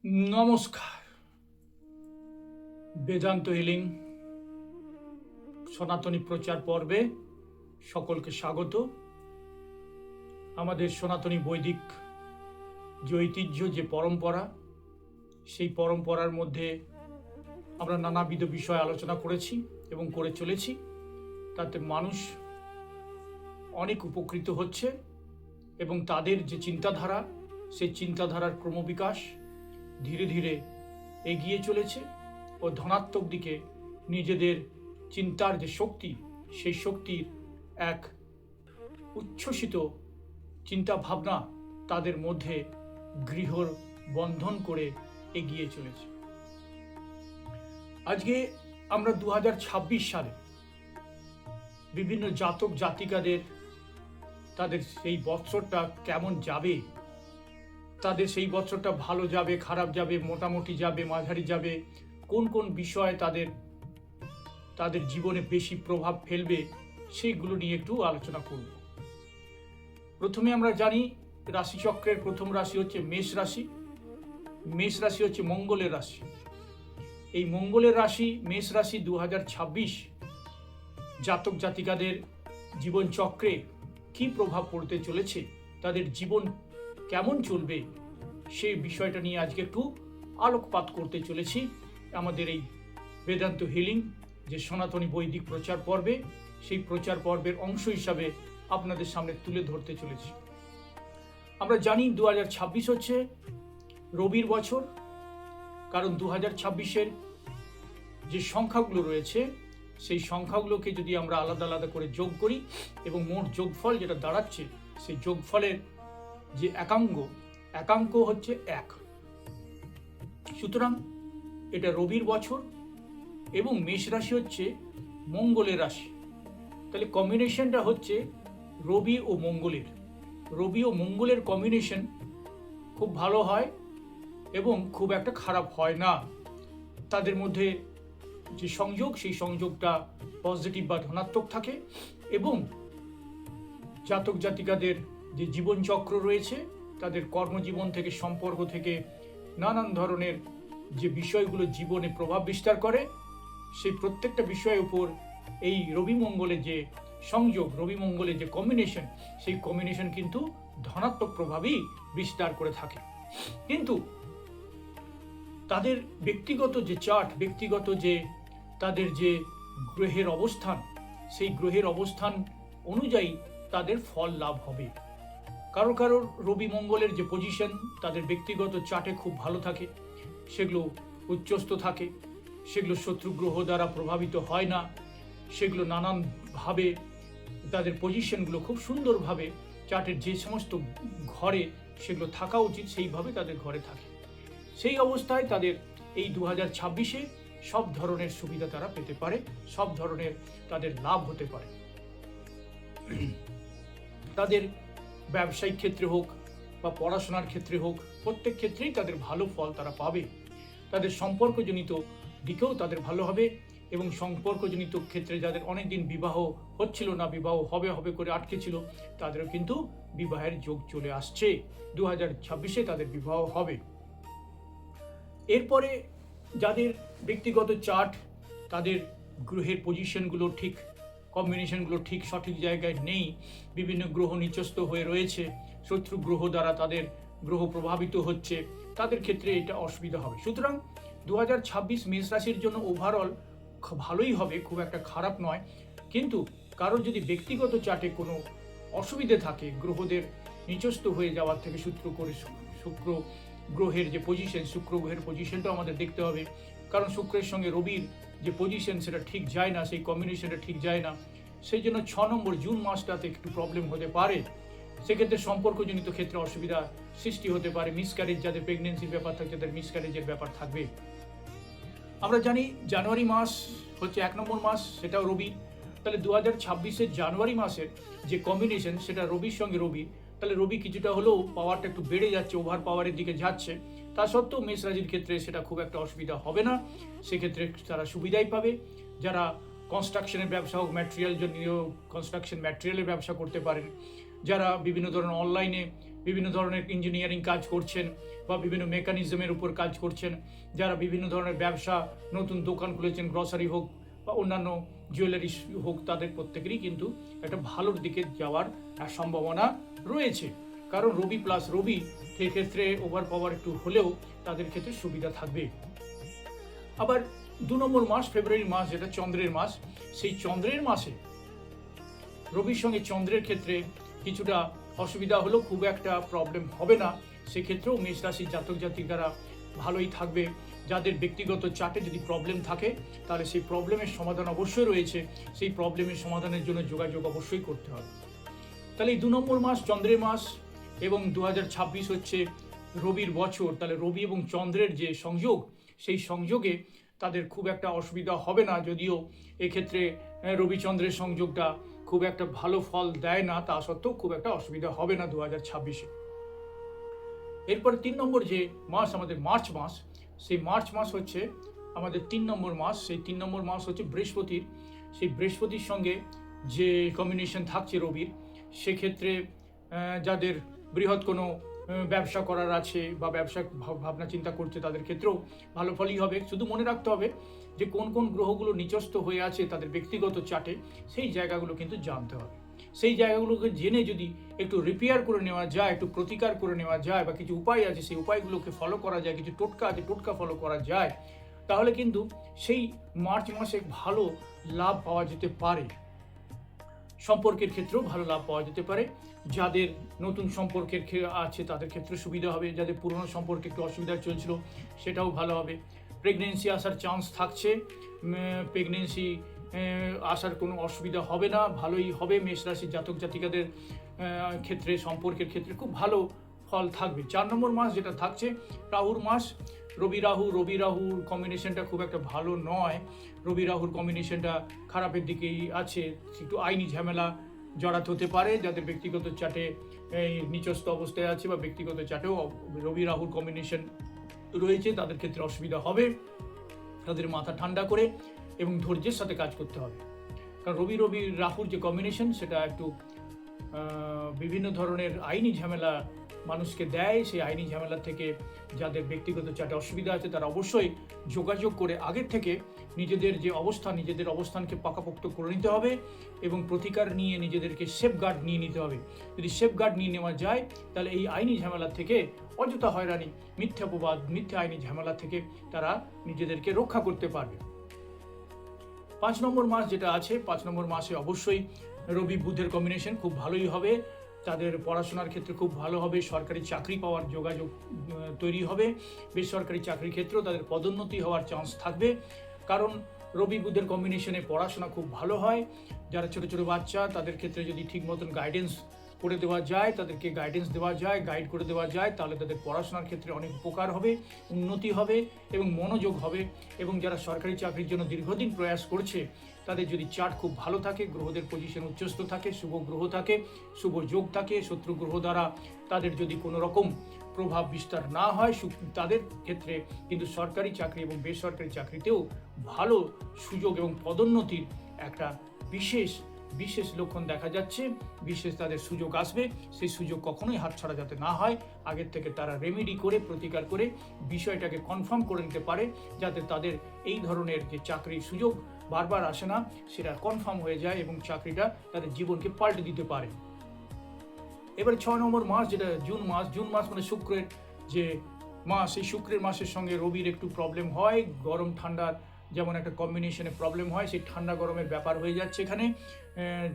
নমস্কার। বেদান্ত হিলিং সনাতনী প্রচার পর্বে সকলকে স্বাগত। আমাদের সনাতনী বৈদিক যে ঐতিহ্য, যে পরম্পরা, সেই পরম্পরার মধ্যে আমরা নানাবিধ বিষয় আলোচনা করেছি এবং করে চলেছি। তাতে মানুষ অনেক উপকৃত হচ্ছে এবং তাদের যে চিন্তাধারা, সেই চিন্তাধারার ক্রমবিকাশ ধীরে ধীরে এগিয়ে চলেছে ও ধনাত্মক দিকে নিজেদের চিন্তার যে শক্তি, সেই শক্তির এক উচ্ছ্বসিত চিন্তা ভাবনা তাদের মধ্যে গৃহর বন্ধন করে এগিয়ে চলেছে। আজকে আমরা 2026 সালে বিভিন্ন জাতক জাতিকাদের তাদের সেই বৎসরটা কেমন যাবে, তাদের সেই বছরটা ভালো যাবে, খারাপ যাবে, মোটামুটি যাবে, মাঝারি যাবে, কোন কোন বিষয় তাদের জীবনে বেশি প্রভাব ফেলবে, সেইগুলো নিয়ে একটু আলোচনা করব। প্রথমে আমরা জানি রাশিচক্রের প্রথম রাশি হচ্ছে মেষ রাশি। মেষ রাশি হচ্ছে মঙ্গলের রাশি। এই মঙ্গলের রাশি মেষ রাশি 2026 জাতক জাতিকাদের জীবন চক্রে কি প্রভাব পড়তে চলেছে, তাদের জীবন কেমন চলবে, সেই বিষয়টা নিয়ে আজকে একটু আলোকপাত করতে চলেছি আমাদের এই বেদান্ত হিলিং যে সনাতনী বৈদিক প্রচার পর্বে, সেই প্রচার পর্বের অংশ হিসাবে আপনাদের সামনে তুলে ধরতে চলেছি। আমরা জানি 2026 হচ্ছে রবির বছর, কারণ 2026-এর যে সংখ্যাগুলো রয়েছে সেই সংখ্যাগুলোকে যদি আমরা আলাদা আলাদা করে যোগ করি এবং মোট যোগফল যেটা দাঁড়াচ্ছে, সেই যোগফলের যে একাঙ্ক হচ্ছে 1। সুতরাং এটা রবির বছর এবং মেষ রাশি হচ্ছে মঙ্গলের রাশি। তাহলে কম্বিনেশনটা হচ্ছে রবি ও মঙ্গলের কম্বিনেশন খুব ভালো হয় এবং খুব একটা খারাপ হয় না। তাদের মধ্যে যে সংযোগ, সেই সংযোগটা পজিটিভ বা ধনাত্মক থাকে এবং জাতক জাতিকাদের যে জীবনচক্র রয়েছে, তাদের কর্মজীবন থেকে, সম্পর্ক থেকে নানান ধরনের যে বিষয়গুলো জীবনে প্রভাব বিস্তার করে, সেই প্রত্যেকটা বিষয়ের উপর এই রবি মঙ্গলের যে সংযোগ, রবি মঙ্গলের যে কম্বিনেশন, সেই কম্বিনেশন কিন্তু ধনাত্মক প্রভাবই বিস্তার করে থাকে। কিন্তু তাদের ব্যক্তিগত যে চার্ট, ব্যক্তিগত যে তাদের যে গ্রহের অবস্থান, সেই গ্রহের অবস্থান অনুযায়ী তাদের ফল লাভ হবে। কারো কারো রবি মঙ্গলের যে পজিশন তাদের ব্যক্তিগত চার্টে খুব ভালো থাকে, সেগুলো উচ্চস্থ থাকে, সেগুলো শত্রু গ্রহ দ্বারা প্রভাবিত হয় না, সেগুলো নানানভাবে তাদের পজিশনগুলো খুব সুন্দরভাবে চার্টের যে সমস্ত ঘরে সেগুলো থাকা উচিত সেইভাবে তাদের ঘরে থাকে। সেই অবস্থায় তাদের এই 2026-এ সব ধরনের সুবিধা তারা পেতে পারে, সব ধরনের তাদের লাভ হতে পারে। তাদের ব্যবসায়িক ক্ষেত্রে হোক বা পড়াশোনার ক্ষেত্রে হোক, প্রত্যেক ক্ষেত্রেই তাদের ভালো ফল তারা পাবে। তাদের সম্পর্কজনিত দিকেও তাদের ভালো হবে এবং সম্পর্কজনিত ক্ষেত্রে যাদের অনেকদিন বিবাহ হচ্ছিল না, বিবাহ হবে হবে করে আটকে ছিল, তাদেরও কিন্তু বিবাহের যোগ চলে আসছে। 2026-এ তাদের বিবাহ হবে। এরপরে যাদের ব্যক্তিগত চার্ট, তাদের গ্রহের পজিশনগুলো ঠিক, কম্বিনেশনগুলো ঠিক সঠিক জায়গায় নেই, বিভিন্ন গ্রহ নিচস্থ হয়ে রয়েছে, শত্রু গ্রহ দ্বারা তাদের গ্রহ প্রভাবিত হচ্ছে, তাদের ক্ষেত্রে এটা অসুবিধা হবে। সুতরাং 2026 মেষ রাশির জন্য ওভারঅল ভালোই হবে, খুব একটা খারাপ নয়। কিন্তু কারোর যদি ব্যক্তিগত চার্টে কোনো অসুবিধে থাকে, গ্রহদের নিচস্থ হয়ে যাওয়ার থেকে শুক্র গ্রহের যে পজিশন, শুক্র গ্রহের পজিশনটাও আমাদের দেখতে হবে, কারণ শুক্রের সঙ্গে রবির যে পজিশন সেটা ঠিক যায় না, সেই কম্বিনেশনটা ঠিক যায় না। সেই জন্য 6 নম্বর জুন মাসটাতে একটু প্রবলেম হতে পারে। সেক্ষেত্রে সম্পর্কজনিত ক্ষেত্রে অসুবিধা সৃষ্টি হতে পারে। মিসক্যারেজ, যাদের প্রেগনেন্সির ব্যাপার থাকে তাদের মিসক্যারেজের ব্যাপার থাকবে। আমরা জানি জানুয়ারি মাস হচ্ছে 1 নম্বর মাস, সেটাও রবি। তাহলে 2026-এর জানুয়ারি মাসের যে কম্বিনেশন, সেটা রবির সঙ্গে রবি, তাহলে রবি কিছুটা হলেও পাওয়ারটা একটু বেড়ে যাচ্ছে, ওভার পাওয়ারের দিকে যাচ্ছে। তা সত্ত্বেও মেষ রাশির ক্ষেত্রে সেটা খুব একটা অসুবিধা হবে না, সেক্ষেত্রে তারা সুবিধাই পাবে। যারা কনস্ট্রাকশনের ব্যবসা হোক, ম্যাটেরিয়াল জন্য কনস্ট্রাকশন ম্যাটেরিয়ালের ব্যবসা করতে পারেন, যারা বিভিন্ন ধরনের অনলাইনে বিভিন্ন ধরনের ইঞ্জিনিয়ারিং কাজ করছেন বা বিভিন্ন মেকানিজমের উপর কাজ করছেন, যারা বিভিন্ন ধরনের ব্যবসা, নতুন দোকান খুলেছেন, গ্রসারি হোক বা অন্যান্য জুয়েলারি হোক, তাদের প্রত্যেকেরই কিন্তু একটা ভালোর দিকে যাওয়ার সম্ভাবনা রয়েছে। কারণ রবি প্লাস রবি সেক্ষেত্রে ওভার পাওয়ার একটু হলেও তাদের ক্ষেত্রে সুবিধা থাকবে। আবার 2 নম্বর মাস ফেব্রুয়ারি মাস, যেটা চন্দ্রের মাস, সেই চন্দ্রের মাসে রবির সঙ্গে চন্দ্রের ক্ষেত্রে কিছুটা অসুবিধা হলেও খুব একটা প্রবলেম হবে না। সেক্ষেত্রেও মেষ রাশির জাতক জাতিকারা ভালোই থাকবে। যাদের ব্যক্তিগত চার্টে যদি প্রবলেম থাকে তাহলে সেই প্রবলেমের সমাধান অবশ্যই রয়েছে, সেই প্রবলেমের সমাধানের জন্য যোগাযোগ অবশ্যই করতে হবে। তাহলে এই 2 নম্বর মাস চন্দ্রের মাস এবং 2026 হচ্ছে রবির বছর। তাহলে রবি এবং চন্দ্রের যে সংযোগ, সেই সংযোগে তাদের খুব একটা অসুবিধা হবে না। যদিও এক্ষেত্রে রবিচন্দ্রের সংযোগটা খুব একটা ভালো ফল দেয় না, তা সত্ত্বেও খুব একটা অসুবিধা হবে না 2026-এ। এরপরে 3 নম্বর যে মাস আমাদের মার্চ মাস, সেই মার্চ মাস হচ্ছে আমাদের 3 নম্বর মাস। সেই 3 নম্বর মাস হচ্ছে বৃহস্পতির। সেই বৃহস্পতির সঙ্গে যে কম্বিনেশন থাকছে রবির, সেক্ষেত্রে যাদের বৃহৎ কোনো ব্যবসা করার আছে বা ব্যবসা ভাবনা চিন্তা করছে তাদের ক্ষেত্রেও ভালো ফলই হবে। শুধু মনে রাখতে হবে যে কোন কোন গ্রহগুলো নিচস্থ হয়ে আছে তাদের ব্যক্তিগত চার্টে, সেই জায়গাগুলো কিন্তু জানতে হবে। সেই জায়গাগুলোকে জেনে যদি একটু রিপেয়ার করে নেওয়া যায়, একটু প্রতিকার করে নেওয়া যায়, বা কিছু উপায় আছে সেই উপায়গুলোকে ফলো করা যায়, কিছু টোটকা আছে টোটকা ফলো করা যায়, তাহলে কিন্তু সেই মার্চ মাসে ভালো লাভ পাওয়া যেতে পারে। সম্পর্কের ক্ষেত্রেও ভালো লাভ পাওয়া যেতে পারে। যাদের নতুন সম্পর্কের আছে তাদের ক্ষেত্রে সুবিধা হবে, যাদের পুরনো সম্পর্কে একটু অসুবিধা চলছিল সেটাও ভালো হবে। প্রেগনেন্সি আসার চান্স থাকছে, প্রেগনেন্সি আসার কোনো অসুবিধা হবে না, ভালোই হবে। মেষ রাশির জাতক জাতিকাদের ক্ষেত্রে সম্পর্কের ক্ষেত্রে খুব ভালো ফল থাকবে। 4 নম্বর মাস যেটা থাকছে রাহুর মাস। রবি রাহুর কম্বিনেশনটা খুব একটা ভালো নয়। রবি রাহুর কম্বিনেশনটা খারাপের দিকেই আছে। একটু আইনি ঝামেলা জড়াতে হতে পারে যাদের ব্যক্তিগত চার্টে নিচস্থ অবস্থায় আছে বা ব্যক্তিগত চার্টেও রবি রাহুর কম্বিনেশন রয়েছে, তাদের ক্ষেত্রে অসুবিধা হবে। তাদের মাথা ঠান্ডা করে এবং ধৈর্যের সাথে কাজ করতে হবে। কারণ রবি রাহুর যে কম্বিনেশন সেটা একটু বিভিন্ন ধরনের আইনি ঝামেলা মানুষকে দেয়। সেই আইনি ঝামেলা থেকে যাদের ব্যক্তিগত চার্টে অসুবিধা আছে তারা অবশ্যই যোগাযোগ করে আগের থেকে নিজেদের যে অবস্থান, নিজেদের অবস্থানকে পাকাপোক্ত করে নিতে হবে এবং প্রতিকার নিয়ে নিজেদেরকে সেফগার্ড নিয়ে নিতে হবে। যদি সেফগার্ড নিয়ে নেওয়া যায় তাহলে এই আইনি ঝামেলা থেকে, অযথা হয়রানি, মিথ্যা অপবাদ, মিথ্যা আইনি ঝামেলা থেকে তারা নিজেদেরকে রক্ষা করতে পারবে। 5 নম্বর মাস যেটা আছে, 5 নম্বর মাসে অবশ্যই রবি বুধের কম্বিনেশন খুব ভালোই হবে। তাদের পড়াশোনার ক্ষেত্রে খুব ভালো হবে, সরকারি চাকরি পাওয়ার যোগাযোগ তৈরি হবে। বেসরকারি চাকরির ক্ষেত্রেও তাদের পদোন্নতি হওয়ার চান্স থাকবে, কারণ রবি বুধের কম্বিনেশনে পড়াশোনা খুব ভালো হয়। যারা ছোট ছোট বাচ্চা তাদের ক্ষেত্রে যদি ঠিক মতন গাইডেন্স করে দেওয়া যায়, তাদেরকে গাইডেন্স দেওয়া যায়, গাইড করে দেওয়া যায়, তাহলে তাদের পড়াশোনার ক্ষেত্রে অনেক উপকার হবে, উন্নতি হবে এবং মনোযোগ হবে। এবং যারা সরকারি চাকরির জন্য দীর্ঘদিন প্রয়াস করছে তাদের যদি চার্ট খুব ভালো থাকে, গ্রহদের পজিশন উচ্চস্থ থাকে, শুভ গ্রহ থাকে, শুভ যোগ থাকে, শত্রু গ্রহ দ্বারা তাদের যদি কোনো রকম প্রভাব বিস্তার না হয়, তাদের ক্ষেত্রে কিন্তু সরকারি চাকরি এবং বেসরকারি চাকরিতেও ভালো সুযোগ এবং পদোন্নতির একটা বিশেষ লক্ষণ দেখা যাচ্ছে। বিশেষ তাদের সুযোগ আসবে, সেই সুযোগ কখনোই হাতছাড়া যাতে না হয়, আগের থেকে তারা রেমেডি করে, প্রতিকার করে বিষয়টাকে কনফার্ম করে নিতে পারে, যাতে তাদের এই ধরনের যে চাকরির সুযোগ বারবার আসে না, সেটা কনফার্ম হয়ে যায় এবং চাকরিটা তাদের জীবনকে পাল্টে দিতে পারে। এবার 6 নম্বর মাস যেটা জুন মাস মানে শুক্রের যে মাস, এই শুক্রের মাসের সঙ্গে রবির একটু প্রবলেম হয়। গরম ঠান্ডার যেমন একটা কম্বিনেশনে প্রবলেম হয়, সেই ঠান্ডা গরমের ব্যাপার হয়ে যাচ্ছে এখানে।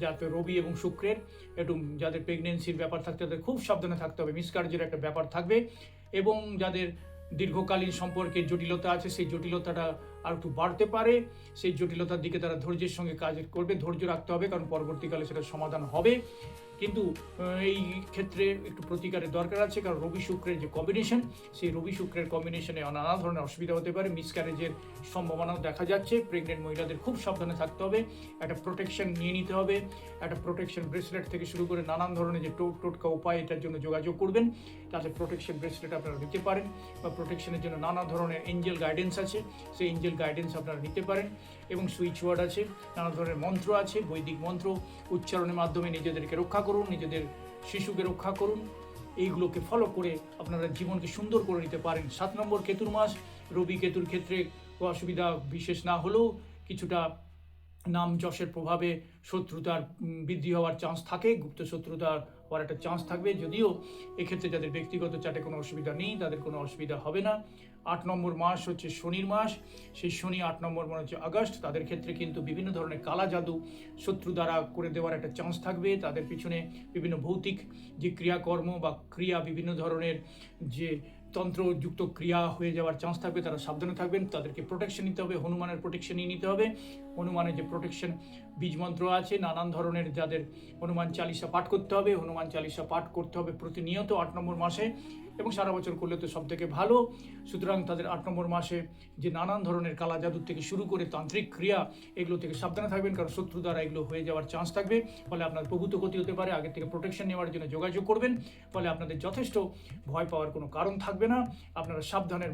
যাতে রবি এবং শুক্রের একটু, যাদের প্রেগনেন্সির ব্যাপার থাকতে তাদের খুব সাবধানে থাকতে হবে, মিসকার্যের একটা ব্যাপার থাকবে। এবং যাদের দীর্ঘকালীন সম্পর্কের জটিলতা আছে, সেই জটিলতাটা আর একটু বাড়তে পারে। সেই জটিলতার দিকে তারা ধৈর্যের সঙ্গে কাজ করবে, ধৈর্য রাখতে হবে, কারণ পরবর্তীকালে সেটা সমাধান হবে। কিন্তু এই ক্ষেত্রে একটু প্রতিকারের দরকার আছে, কারণ রবি শুক্রের যে কম্বিনেশন, সেই রবি শুক্রের কম্বিনেশনে নানা ধরনের অসুবিধা হতে পারে, মিসক্যারেজের সম্ভাবনাও দেখা যাচ্ছে। প্রেগনেন্ট মহিলাদের খুব সাবধানে থাকতে হবে, একটা প্রোটেকশন নিয়ে নিতে হবে। একটা প্রোটেকশন ব্রেসলেট থেকে শুরু করে নানান ধরনের যে টোটকা উপায়, এটার জন্য যোগাযোগ করবেন, তাতে প্রোটেকশন ব্রেসলেট আপনারা নিতে পারেন। বা প্রোটেকশনের জন্য নানা ধরনের এঞ্জেল গাইডেন্স আছে, সেই এঞ্জেল গাইডেন্স আপনারা নিতে পারেন। এবং সুইচ ওয়ার্ড আছে, নানা ধরনের মন্ত্র আছে, বৈদিক মন্ত্র উচ্চারণের মাধ্যমে নিজেদেরকে রক্ষা করুন, নিজেদের শিশুকে রক্ষা করুন এইগুলোকে ফলো করে আপনারা জীবনকে সুন্দর করে নিতে পারেন। 7 নম্বর কেতুর মাস, রবি কেতুর ক্ষেত্রে অসুবিধা বিশেষ না হলেও কিছুটা নাম যশের প্রভাবে শত্রুতার বৃদ্ধি হওয়ার চান্স থাকে, গুপ্ত শত্রুতার হওয়ার একটা চান্স থাকবে, যদিও এক্ষেত্রে যাদের ব্যক্তিগত চাটে কোনো অসুবিধা নেই তাদের কোনো অসুবিধা হবে না। 8 নম্বর মাস হচ্ছে শনির মাস, সেই শনি 8 নম্বর মানে হচ্ছে আগস্ট, তাদের ক্ষেত্রে কিন্তু বিভিন্ন ধরনের কালা জাদু শত্রু দ্বারা করে দেওয়ার একটা চান্স থাকবে। তাদের পিছনে বিভিন্ন ভৌতিক যে ক্রিয়াকর্ম বা ক্রিয়া, বিভিন্ন ধরনের যে তন্ত্রযুক্ত ক্রিয়া হয়ে যাওয়ার চান্স থাকবে, তারা সাবধানে থাকবেন। তাদেরকে প্রোটেকশন নিতে হবে, হনুমানের প্রোটেকশনই নিতে হবে। হনুমানের যে প্রোটেকশন বীজ মন্ত্র আছে, নানান ধরনের যাদের হনুমান চালিসা পাঠ করতে হবে, হনুমান চালিসা পাঠ করতে হবে প্রতিনিয়ত 8 নম্বর মাসে, এবং সারা বছর করলে তো সব থেকে ভালো। সুতরাং তাদের 8 নম্বর মাসে যে নানান ধরনের কালা জাদুর থেকে শুরু করে তান্ত্রিক ক্রিয়া, এগুলো থেকে সাবধানে থাকবেন, কারণ শত্রু দ্বারা এগুলো হয়ে যাওয়ার চান্স থাকবে। ফলে আপনার প্রভূত ক্ষতি হতে পারে। আগে থেকে প্রোটেকশন নেওয়ার জন্য যোগাযোগ করবেন, ফলে আপনাদের যথেষ্ট ভয় পাওয়ার কোনো কারণ থাকবে না। আপনারা সাবধানের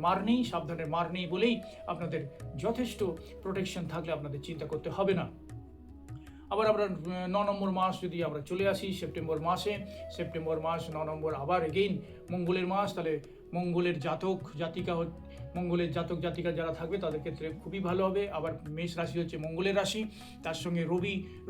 মার নেই বলেই আপনাদের যথেষ্ট প্রোটেকশন থাকলে আপনাদের চিন্তা করতে হবে না। আবার আমরা 9 নম্বর মাস যদি আমরা চলে আসি সেপ্টেম্বর মাসে, সেপ্টেম্বর মাস 9 নম্বর আবার এগেইন মঙ্গলের মাস, তাহলে মঙ্গলের জাতক জাতিকা যারা থাকবে তাদের ক্ষেত্রে খুবই ভালো হবে। আবার মেষ রাশি হচ্ছে মঙ্গলের রাশি, তার সঙ্গে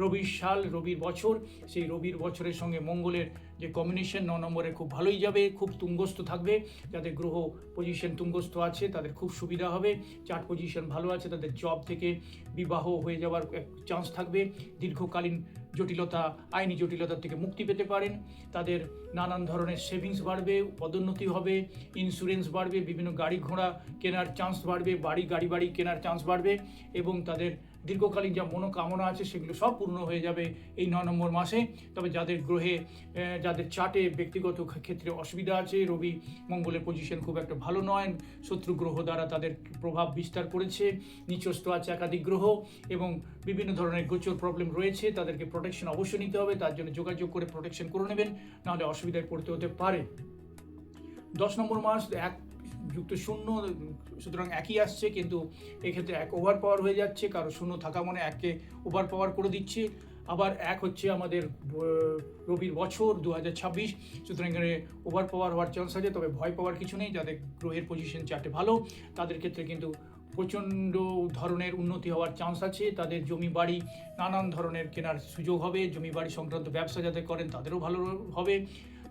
রবির সাল, রবির বছর, সেই রবির বছরের সঙ্গে মঙ্গলের যে কম্বিনেশন 9 নম্বরে খুব ভালোই যাবে, খুব তুঙ্গস্থ থাকবে। যাদের গ্রহ পজিশন তুঙ্গস্থ আছে তাদের খুব সুবিধা হবে। চার্ট পজিশন ভালো আছে, তাদের জব থেকে বিবাহ হয়ে যাওয়ার চান্স থাকবে। দীর্ঘকালীন জটিলতা, আইনি জটিলতা থেকে মুক্তি পেতে পারেন। তাদের নানান ধরনের সেভিংস বাড়বে, পদোন্নতি হবে, ইন্স্যুরেন্স বাড়বে, বিভিন্ন গাড়ি ঘোড়া কেনার চান্স বাড়বে, গাড়ি বাড়ি কেনার চান্স বাড়বে, এবং তাদের দীর্ঘকালীন যা মনোকামনা আছে সেগুলো সব পূর্ণ হয়ে যাবে এই 9 নম্বর মাসে। তবে যাদের চার্টে ব্যক্তিগত ক্ষেত্রে অসুবিধা আছে, রবি মঙ্গলের পজিশন খুব একটা ভালো নয়, শত্রু গ্রহ দ্বারা তাদের প্রভাব বিস্তার করেছে, নিচস্থ আছে একাধিক গ্রহ, এবং বিভিন্ন ধরনের গোচর প্রবলেম রয়েছে, তাদেরকে প্রোটেকশন অবশ্যই নিতে হবে। তার জন্য যোগাযোগ করে প্রোটেকশন করে নেবেন, নাহলে অসুবিধায় পড়তে হতে পারে। 10 নম্বর মাস 1 যুক্ত 0, সুতরাং একই আসছে, কিন্তু এক্ষেত্রে 1 ওভার পাওয়ার হয়ে যাচ্ছে, কারো 0 থাকা মানে 1কে ওভার পাওয়ার করে দিচ্ছে। আবার 1 হচ্ছে আমাদের রবির বছর 2026, সুতরাং এখানে ওভার পাওয়ার হওয়ার চান্স আছে, তবে ভয় পাওয়ার কিছু নেই। যাদের গ্রহের পজিশন চার্টে ভালো তাদের ক্ষেত্রে কিন্তু প্রচণ্ড ধরনের উন্নতি হওয়ার চান্স আছে। তাদের জমি বাড়ি নানান ধরনের কেনার সুযোগ হবে, জমি বাড়ি সংক্রান্ত ব্যবসা যাদের করেন তাদেরও ভালো হবে।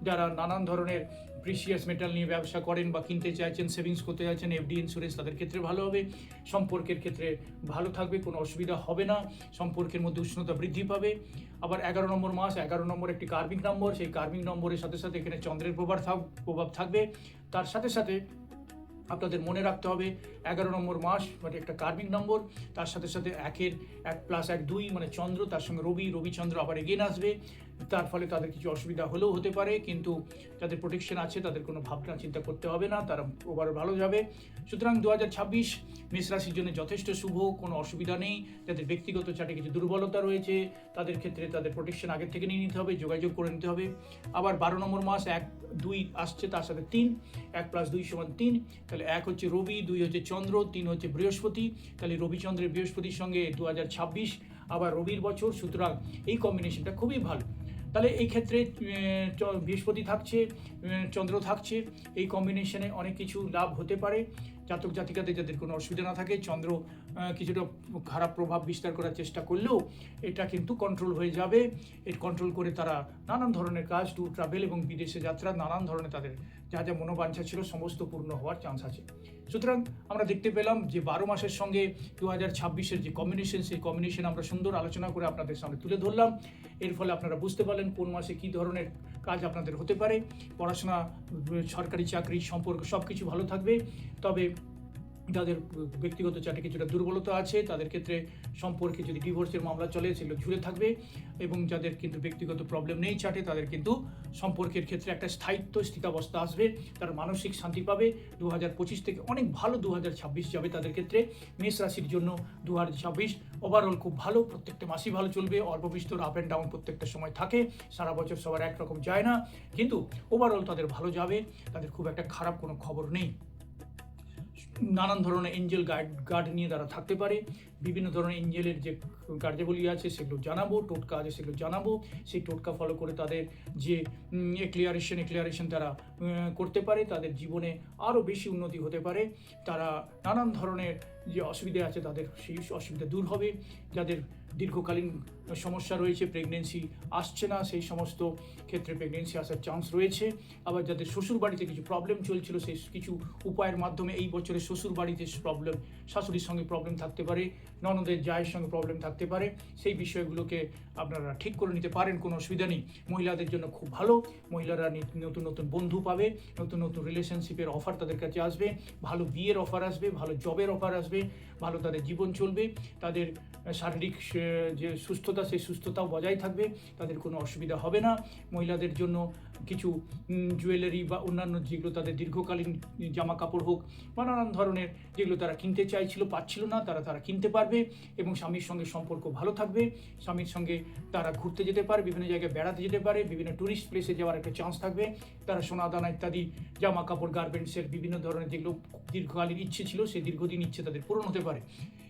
যারা নানান ধরনের প্রিসিয়াস মেটাল নিয়ে ব্যবসা করেন বা কিনতে চাইছেন, সেভিংস করতে চাইছেন, এফডি ইন্স্যুরেন্স, তাদের ক্ষেত্রে ভালো হবে। সম্পর্কের ক্ষেত্রে ভালো থাকবে, কোনো অসুবিধা হবে না, সম্পর্কের মধ্যে উষ্ণতা বৃদ্ধি পাবে। আবার 11 নম্বর মাস, 11 নম্বর একটি কার্মিক নম্বর, সেই কার্মিক নম্বরের সাথে সাথে এখানে চন্দ্রের প্রভাব থাকবে। তার সাথে সাথে আপনাদের মনে রাখতে হবে 11 নম্বর মাস মানে একটা কার্মিক নম্বর, তার সাথে সাথে 1 + 1 2 মানে চন্দ্র, তার সঙ্গে রবি চন্দ্র আবার এগেন আসবে। তার ফলে তাদের কিছু অসুবিধা হলেও হতে পারে, কিন্তু যাদের প্রোটেকশন আছে তাদের কোনো ভাবনা চিন্তা করতে হবে না, তারা ওভার ভালো যাবে। সুতরাং 2026 মেষ রাশির জন্য যথেষ্ট শুভ, কোনো অসুবিধা নেই। যাদের ব্যক্তিগত চার্টে কিছু দুর্বলতা রয়েছে তাদের ক্ষেত্রে তাদের প্রোটেকশন আগের থেকে নিয়ে নিতে হবে, যোগাযোগ করে নিতে হবে। আবার 12 নম্বর মাস 1 2 আসছে, তার সাথে 3, 1 + 2 = 3, তাহলে 1 হচ্ছে রবি, 2 হচ্ছে চন্দ্র, 3 হচ্ছে বৃহস্পতি, তাহলে রবি চন্দ্রের বৃহস্পতির সঙ্গে 2026 আবার রবির বছর, সুতরাং এই কম্বিনেশনটা খুবই ভালো। তাহলে এই ক্ষেত্রে বৃহস্পতি থাকছে, চন্দ্র থাকছে, এই কম্বিনেশনে অনেক কিছু লাভ হতে পারে। জাতক জাতিকাদের যাদের কোনো অসুবিধা না থাকে, চন্দ্র কিছুটা খারাপ প্রভাব বিস্তার করার চেষ্টা করলেও এটা কিন্তু কন্ট্রোল হয়ে যাবে। এর কন্ট্রোল করে তারা নানান ধরনের কাজ, ট্যুর ট্রাভেল এবং বিদেশে যাত্রা, নানান ধরনের তাদের যা মনোবাঞ্ছা ছিল সমস্ত পূর্ণ হওয়ার চান্স আছে। সুতরাং আমরা দেখতে পেলাম যে 12 মাসের সঙ্গে 2026-এর যে কম্বিনেশন, সেই কম্বিনেশন আমরা সুন্দর আলোচনা করে আপনাদের সামনে তুলে ধরলাম। এর ফলে আপনারা বুঝতে পারলেন কোন মাসে কী ধরনের কাজ আপনাদের হতে পারে। পড়াশোনা, সরকারি চাকরি, সম্পর্ক সব কিছু ভালো থাকবে। তবে যাদের ব্যক্তিগত চার্টে কিছুটা দুর্বলতা আছে তাদের ক্ষেত্রে সম্পর্কে যদি ডিভোর্সের মামলা চলে সেগুলো ঝুলে থাকবে, এবং যাদের কিন্তু ব্যক্তিগত প্রবলেম নেই চার্টে তাদের কিন্তু সম্পর্কের ক্ষেত্রে একটা স্থিতাবস্থা আসবে, তারা মানসিক শান্তি পাবে। 2025 থেকে অনেক ভালো 2026 যাবে তাদের ক্ষেত্রে। মেষ রাশির জন্য 2026 ওভারঅল খুব ভালো, প্রত্যেকটা মাসই ভালো চলবে। অল্প বিস্তর আপ অ্যান্ড ডাউন প্রত্যেকটা সময় থাকে, সারা বছর সবার একরকম যায় না, কিন্তু ওভারঅল তাদের ভালো যাবে, তাদের খুব একটা খারাপ কোনো খবর নেই। নানান ধরনের এঞ্জেল গার্ড নিয়ে তারা থাকতে পারে। বিভিন্ন ধরনের এঞ্জেলের যে কার্যাবলী আছে সেগুলো জানাবো, টোটকা আছে সেগুলো জানাবো। সেই টোটকা ফলো করে তাদের যে এক্লিয়ারেশন তারা করতে পারে, তাদের জীবনে আরও বেশি উন্নতি হতে পারে। তারা নানান ধরনের যে অসুবিধা আছে তাদের সেই অসুবিধা দূর হবে। যাদের দীর্ঘকালীন সমস্যা রয়েছে, প্রেগনেন্সি আসছে না, সেই সমস্ত ক্ষেত্রে প্রেগনেন্সি আসার চান্স রয়েছে। আবার যাদের শ্বশুর বাড়িতে কিছু প্রবলেম চলছিল, সেই কিছু উপায়ের মাধ্যমে এই বছরে শ্বশুর বাড়িতে প্রবলেম, শাশুড়ির সঙ্গে প্রবলেম থাকতে পারে, ননদের জায়ের সঙ্গে প্রবলেম থাকতে পারে, সেই বিষয়গুলোকে আপনারা ঠিক করে নিতে পারেন, কোনো অসুবিধা নেই। মহিলাদের জন্য খুব ভালো, মহিলারা নতুন নতুন বন্ধু পাবে, নতুন নতুন রিলেশনশিপের অফার তাদের কাছে আসবে, ভালো বিয়ের অফার আসবে, ভালো জবের অফার আসবে, ভালো তাদের জীবন চলবে, তাদের শারীরিক যে সুস্থতা সেই সুস্থতাও বজায় থাকবে, তাদের কোনো অসুবিধা হবে না। মহিলাদের জন্য কিছু জুয়েলারি বা অন্যান্য যেগুলো তাদের দীর্ঘকালীন জামা কাপড় হোক বা নানান ধরনের যেগুলো তারা কিনতে চাইছিল পাচ্ছিল না, তারা কিনতে পারবে এবং স্বামীর সঙ্গে সম্পর্ক ভালো থাকবে। স্বামীর সঙ্গে তারা ঘুরতে যেতে পারে, বিভিন্ন জায়গায় বেড়াতে যেতে পারে, বিভিন্ন ট্যুরিস্ট প্লেসে যাওয়ার একটা চান্স থাকবে। তারা সোনা দানা ইত্যাদি জামা কাপড় গার্মেন্টসের বিভিন্ন ধরনের যেগুলো দীর্ঘকালীন ইচ্ছে ছিল সেই দীর্ঘদিন ইচ্ছে তাদের পূরণ হতে পারে।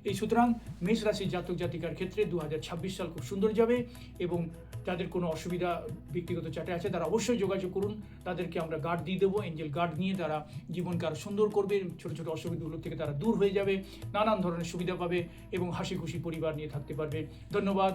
এই সুতরাং মেষ রাশির জাতক জাতিকার ক্ষেত্রে 2026 সাল খুব সুন্দর যাবে এবং যাদের কোনো অসুবিধা ব্যক্তিগত চাটে আছে তারা অবশ্যই যোগাযোগ করুন। তাদেরকে আমরা গার্ড দিয়ে দেবো, এঞ্জেল গার্ড নিয়ে তারা জীবনকে আরও সুন্দর করবে, ছোটো ছোটো অসুবিধাগুলো থেকে তারা দূর হয়ে যাবে, নানান ধরনের সুবিধা পাবে এবং হাসি খুশি পরিবার নিয়ে থাকতে পারবে। ধন্যবাদ।